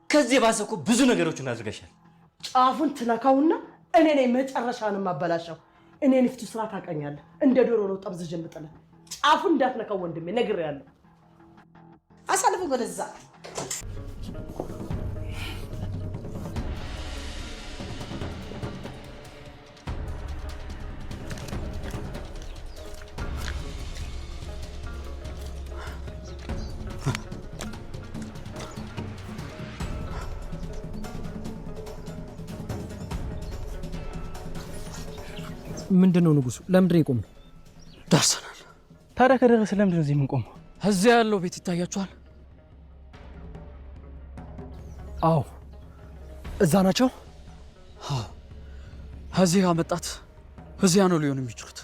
ከዚህ ባሰኩ ብዙ ነገሮችን አድርገሻል። ጫፉን ትነካውና እኔ ነኝ መጨረሻንም አበላሻው። እኔን ፍቱ ስራ ታቀኛለህ። እንደ ዶሮ ነው ጠብዝሽ የምጥልህ። ጫፉን እንዳትነካው ወንድሜ ነግሬሃለሁ። አሳልፍ ወደዛ። ምንድነው ንጉሱ? ለምንድን ነው የቆመው? ደርሰናል። ታዲያ ከደረሰ ለምንድን ነው እዚህ የምንቆመው? እዚያ ያለው ቤት ይታያችኋል? አዎ፣ እዛ ናቸው። እዚህ አመጣት። እዚያ ነው ሊሆን የሚችሉት።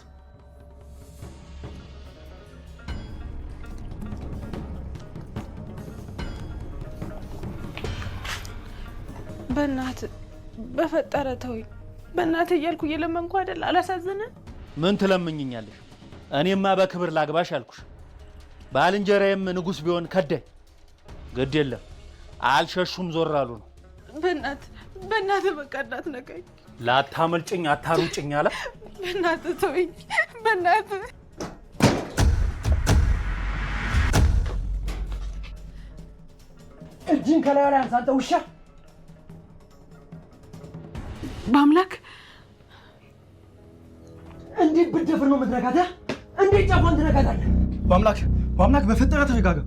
በእናትህ በፈጠረ ተወኝ። በእናትህ እያልኩ እየለመንኩ አይደል? አላሳዝንም? ምን ትለምኝኛለሽ? እኔማ በክብር ላግባሽ አልኩሽ። ባልንጀራዬም ንጉስ ቢሆን ከዳኝ። ግድ የለም አልሸሹም፣ ዞር አሉ ነው። በእናትህ በቃ እንዳትነካኝ። ላታመልጭኝ አታሩጭኝ አለ። በእናትህ ተወኝ፣ በእናትህ። እጅን ከላይ ላይ አንሳንተ ውሻ። በአምላክ እንዴት ብትደፍር ነው የምትነካት? እንዴት ጫፏን ትነካታለህ? በአምላክ በፈጠረ ተረጋጋ።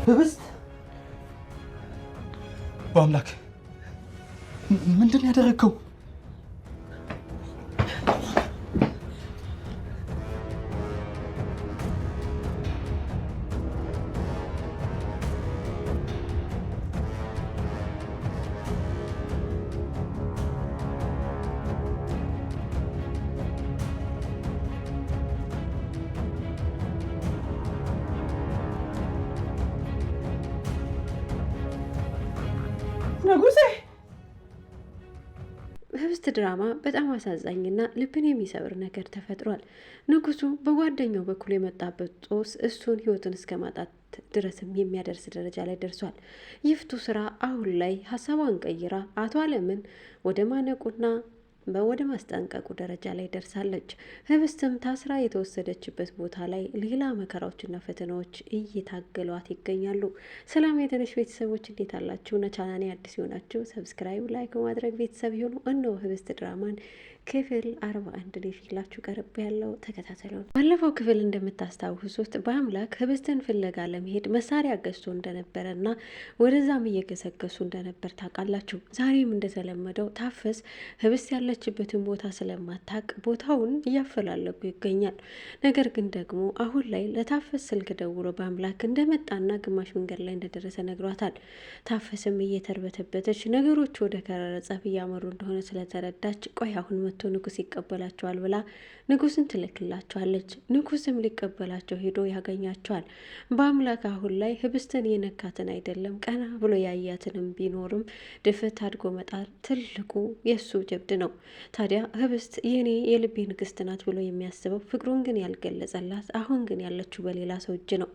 ህብስት በአምላክ ምንድን ነው ያደረግከው? ንጉሴ። ህብስት ድራማ በጣም አሳዛኝና ልብን የሚሰብር ነገር ተፈጥሯል። ንጉሱ በጓደኛው በኩል የመጣበት ጦስ እሱን ህይወቱን እስከ ማጣት ድረስም የሚያደርስ ደረጃ ላይ ደርሷል። ይፍቱ ስራ አሁን ላይ ሀሳቧን ቀይራ አቶ አለምን ወደ ማነቁና ወደ ማስጠንቀቁ ደረጃ ላይ ደርሳለች። ህብስትም ታስራ የተወሰደችበት ቦታ ላይ ሌላ መከራዎችና ፈተናዎች እየታገሏት ይገኛሉ። ሰላም የትንሽ ቤተሰቦች እንዴት አላችሁ? ቻናሌ አዲስ የሆናችሁ ሰብስክራይብ፣ ላይክ በማድረግ ቤተሰብ ይሁኑ። እነሆ ህብስት ድራማን ክፍል 41 ሊላችሁ ቀርብ ያለው ተከታተለው። ባለፈው ክፍል እንደምታስታውሱት በአምላክ ህብስትን ፍለጋ ለመሄድ መሳሪያ ገዝቶ እንደነበረና ወደዛም እየገሰገሱ እንደነበር ታውቃላችሁ። ዛሬም እንደተለመደው ታፈስ ህብስት ያለችበትን ቦታ ስለማታቅ ቦታውን እያፈላለጉ ይገኛል። ነገር ግን ደግሞ አሁን ላይ ለታፈስ ስልክ ደውሎ በአምላክ እንደመጣና ግማሽ መንገድ ላይ እንደደረሰ ነግሯታል። ታፈስም እየተርበተበተች ነገሮች ወደ ከረረ ጸብ እያመሩ እንደሆነ ስለተረዳች ቆይ አሁን መጥቶ ንጉስ ይቀበላቸዋል ብላ ንጉስን ትልክላቸዋለች። ንጉስም ሊቀበላቸው ሄዶ ያገኛቸዋል። በአምላክ አሁን ላይ ህብስትን የነካትን አይደለም ቀና ብሎ ያያትንም ቢኖርም ድፍት አድጎ መጣር ትልቁ የሱ ጀብድ ነው። ታዲያ ህብስት የኔ የልቤ ንግስት ናት ብሎ የሚያስበው ፍቅሩን ግን ያልገለጸላት አሁን ግን ያለችው በሌላ ሰው እጅ ነው።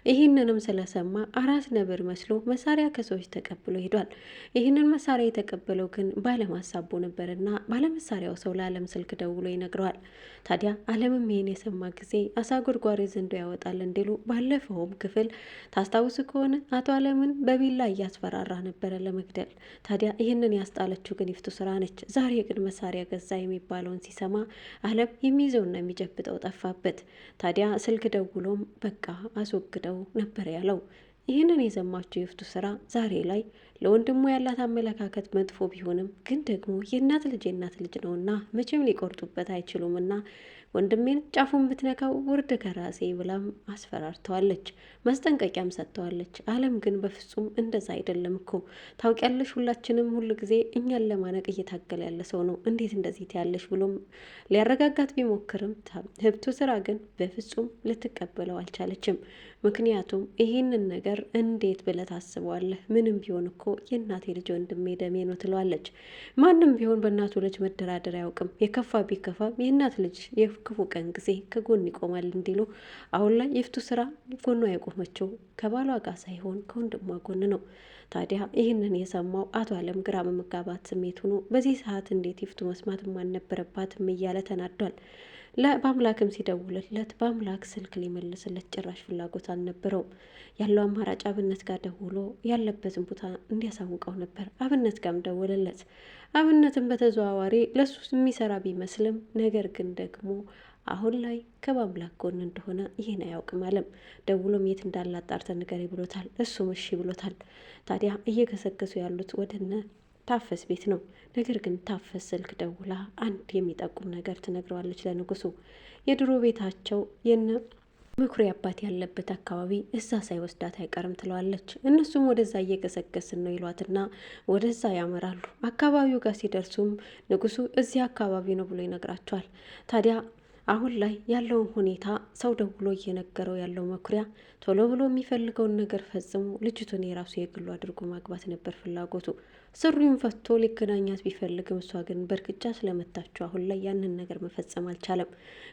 ይህንንም ስለሰማ አራስ ነብር መስሎ መሳሪያ ከሰዎች ተቀብሎ ሄዷል። ይህንን መሳሪያ የተቀበለው ግን ባለማሳቦ ነበርና ባለመሳሪያው ሰው ለዓለም ስልክ ደውሎ ይነግረዋል። ታዲያ ዓለምም ይሄን የሰማ ጊዜ አሳ ጎርጓሪ ዘንዶ ያወጣል እንዲሉ ባለፈውም ክፍል ታስታውሱ ከሆነ አቶ ዓለምን በቢላ እያስፈራራ ነበረ ለመግደል። ታዲያ ይህንን ያስጣለችው ግን ይፍቱ ስራ ነች። ዛሬ ግን መሳሪያ ገዛ የሚባለውን ሲሰማ ዓለም የሚይዘውና የሚጨብጠው ጠፋበት። ታዲያ ስልክ ደውሎም በቃ አስወግደው ነበር ያለው። ይህንን የሰማችው ይፍቱ ስራ ዛሬ ላይ ለወንድሙ ያላት አመለካከት መጥፎ ቢሆንም ግን ደግሞ የእናት ልጅ ነውና መቼም ሊቆርጡበት አይችሉምና ወንድሜን ጫፉን ብትነካው ውርድ ከራሴ ብላም አስፈራርተዋለች። ማስጠንቀቂያም ሰጥተዋለች። አለም ግን በፍጹም እንደዛ አይደለም እኮ ታውቂያለሽ፣ ሁላችንም ሁሉ ጊዜ እኛን ለማነቅ እየታገለ ያለ ሰው ነው፣ እንዴት እንደዚህ ትያለሽ ብሎም ሊያረጋጋት ቢሞክርም ህብቱ ስራ ግን በፍጹም ልትቀበለው አልቻለችም። ምክንያቱም ይህንን ነገር እንዴት ብለህ ታስበዋለህ? ምንም ቢሆን እኮ የእናቴ ልጅ ወንድሜ ደሜ ነው ትለዋለች። ማንም ቢሆን በእናቱ ልጅ መደራደር አያውቅም። የከፋ ቢከፋም የእናት ልጅ የክፉ ቀን ጊዜ ከጎን ይቆማል እንዲሉ አሁን ላይ የፍቱ ስራ ጎኗ የቆመችው ከባሏ ጋር ሳይሆን ከወንድሟ ጎን ነው። ታዲያ ይህንን የሰማው አቶ አለም ግራ በመጋባት ስሜት ሆኖ በዚህ ሰዓት እንዴት ይፍቱ መስማትም አልነበረባትም እያለ ተናዷል። በአምላክም ሲደውልለት በአምላክ ስልክ ሊመልስለት ጭራሽ ፍላጎት አልነበረውም። ያለው አማራጭ አብነት ጋር ደውሎ ያለበትን ቦታ እንዲያሳውቀው ነበር። አብነት ጋርም ደወለለት። አብነትም በተዘዋዋሪ ለሱ የሚሰራ ቢመስልም ነገር ግን ደግሞ አሁን ላይ ከበአምላክ ጎን እንደሆነ ይህን አያውቅም። አለም ደውሎም የት እንዳለ አጣርተህ ንገረኝ ብሎታል። እሱም እሺ ብሎታል። ታዲያ እየገሰገሱ ያሉት ወደነ ታፈስ ቤት ነው። ነገር ግን ታፈስ ስልክ ደውላ አንድ የሚጠቁም ነገር ትነግረዋለች ለንጉሱ። የድሮ ቤታቸው የነ ምኩሪ አባት ያለበት አካባቢ እዛ ሳይወስዳት አይቀርም ትለዋለች። እነሱም ወደዛ እየገሰገስን ነው ይሏትና ወደዛ ያመራሉ። አካባቢው ጋር ሲደርሱም ንጉሱ እዚህ አካባቢ ነው ብሎ ይነግራቸዋል። ታዲያ አሁን ላይ ያለውን ሁኔታ ሰው ደውሎ እየነገረው ያለው መኩሪያ ቶሎ ብሎ የሚፈልገውን ነገር ፈጽሞ ልጅቱን የራሱ የግሉ አድርጎ ማግባት ነበር ፍላጎቱ። ስሩን ፈቶ ሊገናኛት ቢፈልግም እሷ ግን በእርግጫ ስለመታችው አሁን ላይ ያንን ነገር መፈጸም አልቻለም።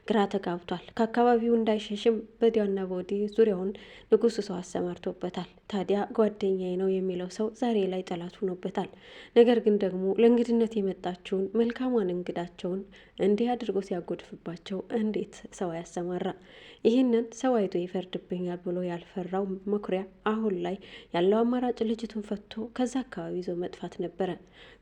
ግራ ተጋብቷል። ከአካባቢው እንዳይሸሽም በዲያና በወዲህ ዙሪያውን ንጉሱ ሰው አሰማርቶበታል። ታዲያ ጓደኛዬ ነው የሚለው ሰው ዛሬ ላይ ጠላት ሆኖበታል። ነገር ግን ደግሞ ለእንግድነት የመጣችውን መልካሟን እንግዳቸውን እንዲህ አድርጎ ሲያጎድፍባቸው እንዴት ሰው ያሰማራ? ይህንን ሰው አይቶ ይፈርድብኛል ብሎ ያልፈራው መኩሪያ አሁን ላይ ያለው አማራጭ ልጅቱን ፈቶ ከዛ አካባቢ ይዞ መጥፋት ነበረ።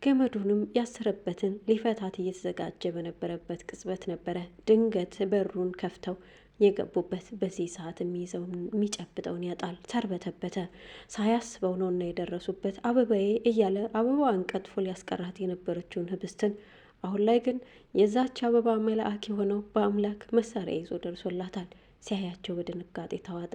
ገመዱንም ያሰረበትን ሊፈታት እየተዘጋጀ በነበረበት ቅጽበት ነበረ ድንገት በሩን ከፍተው የገቡበት። በዚህ ሰዓት የሚይዘውን የሚጨብጠውን ያጣል። ተርበተበተ። ሳያስበው ነውና የደረሱበት። አበባዬ እያለ አበባዋን ቀጥፎ ሊያስቀራት የነበረችውን ህብስትን አሁን ላይ ግን የዛች አበባ መልአክ የሆነው በአምላክ መሳሪያ ይዞ ደርሶላታል። ሲያያቸው በድንጋጤ ተዋጠ፣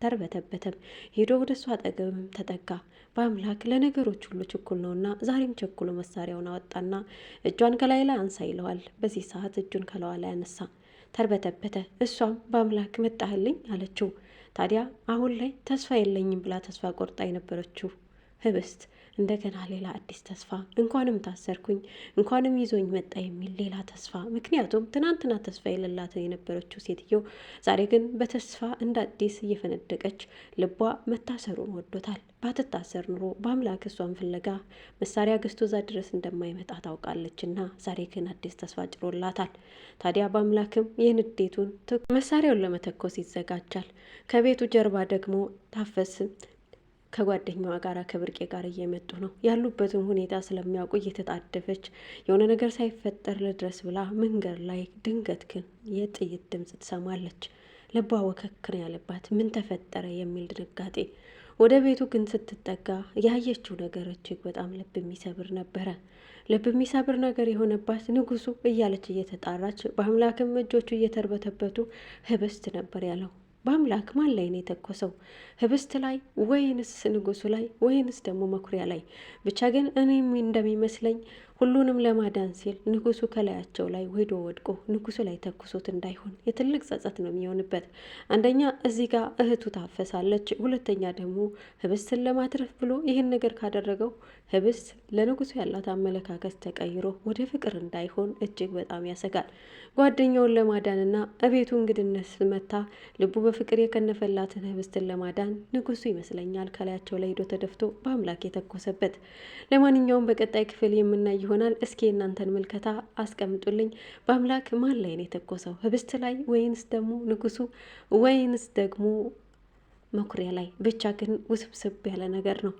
ተርበተበተም። ሄዶ ወደ እሷ አጠገብም ተጠጋ። በአምላክ ለነገሮች ሁሉ ችኩል ነውና ዛሬም ቸኩሎ መሳሪያውን አወጣና እጇን ከላይ ላይ አንሳ ይለዋል። በዚህ ሰዓት እጁን ከለዋ ላይ አነሳ። ተርበተበተ። እሷም በአምላክ መጣህልኝ አለችው። ታዲያ አሁን ላይ ተስፋ የለኝም ብላ ተስፋ ቆርጣ የነበረችው ህብስት እንደገና ሌላ አዲስ ተስፋ፣ እንኳንም ታሰርኩኝ እንኳንም ይዞኝ መጣ የሚል ሌላ ተስፋ። ምክንያቱም ትናንትና ተስፋ የሌላትን የነበረችው ሴትዮ ዛሬ ግን በተስፋ እንደ አዲስ እየፈነደቀች ልቧ መታሰሩን ወዶታል። ባትታሰር ኑሮ በአምላክ እሷን ፍለጋ መሳሪያ ገዝቶ እዛ ድረስ እንደማይመጣ ታውቃለችና ዛሬ ግን አዲስ ተስፋ ጭሮላታል። ታዲያ በአምላክም የንዴቱን መሳሪያውን ለመተኮስ ይዘጋጃል። ከቤቱ ጀርባ ደግሞ ታፈስ ከጓደኛዋ ጋር ከብርቄ ጋር እየመጡ ነው። ያሉበትን ሁኔታ ስለሚያውቁ እየተጣደፈች የሆነ ነገር ሳይፈጠር ልድረስ ብላ መንገድ ላይ ድንገት ግን የጥይት ድምፅ ትሰማለች። ልቧ ወከክን ያለባት ምን ተፈጠረ የሚል ድንጋጤ። ወደ ቤቱ ግን ስትጠጋ ያየችው ነገር እጅግ በጣም ልብ የሚሰብር ነበረ። ልብ የሚሰብር ነገር የሆነባት ንጉሱ እያለች እየተጣራች በአምላክም እጆቹ እየተርበተበቱ ህብስት ነበር ያለው። በአምላክ ማን ላይ ነው የተኮሰው? ህብስት ላይ ወይንስ ንጉሱ ላይ ወይንስ ደግሞ መኩሪያ ላይ? ብቻ ግን እኔም እንደሚመስለኝ ሁሉንም ለማዳን ሲል ንጉሱ ከላያቸው ላይ ወዶ ወድቆ ንጉሱ ላይ ተኩሶት እንዳይሆን የትልቅ ጸጸት ነው የሚሆንበት። አንደኛ እዚህ ጋር እህቱ ታፈሳለች፣ ሁለተኛ ደግሞ ህብስትን ለማትረፍ ብሎ ይህን ነገር ካደረገው ህብስት ለንጉሱ ያላት አመለካከት ተቀይሮ ወደ ፍቅር እንዳይሆን እጅግ በጣም ያሰጋል። ጓደኛውን ለማዳንና እቤቱ እንግድነት መታ ልቡ በፍቅር የከነፈላትን ህብስትን ለማዳን ንጉሱ ይመስለኛል ከላያቸው ላይ ሄዶ ተደፍቶ በአምላክ የተኮሰበት። ለማንኛውም በቀጣይ ክፍል የምናይ ይሆናል። እስኪ እናንተን ምልከታ አስቀምጡልኝ። በአምላክ ማን ላይ ነው የተኮሰው? ህብስት ላይ ወይንስ ደግሞ ንጉሱ ወይንስ ደግሞ መኩሪያ ላይ? ብቻ ግን ውስብስብ ያለ ነገር ነው።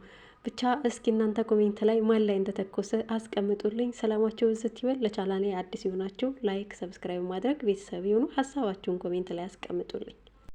ብቻ እስኪ እናንተ ኮሜንት ላይ ማን ላይ እንደተኮሰ አስቀምጡልኝ። ሰላማችሁ ብዝት ይበል። ለቻናሌ አዲስ የሆናችሁ ላይክ፣ ሰብስክራይብ ማድረግ ቤተሰብ የሆኑ ሀሳባችሁን ኮሜንት ላይ አስቀምጡልኝ።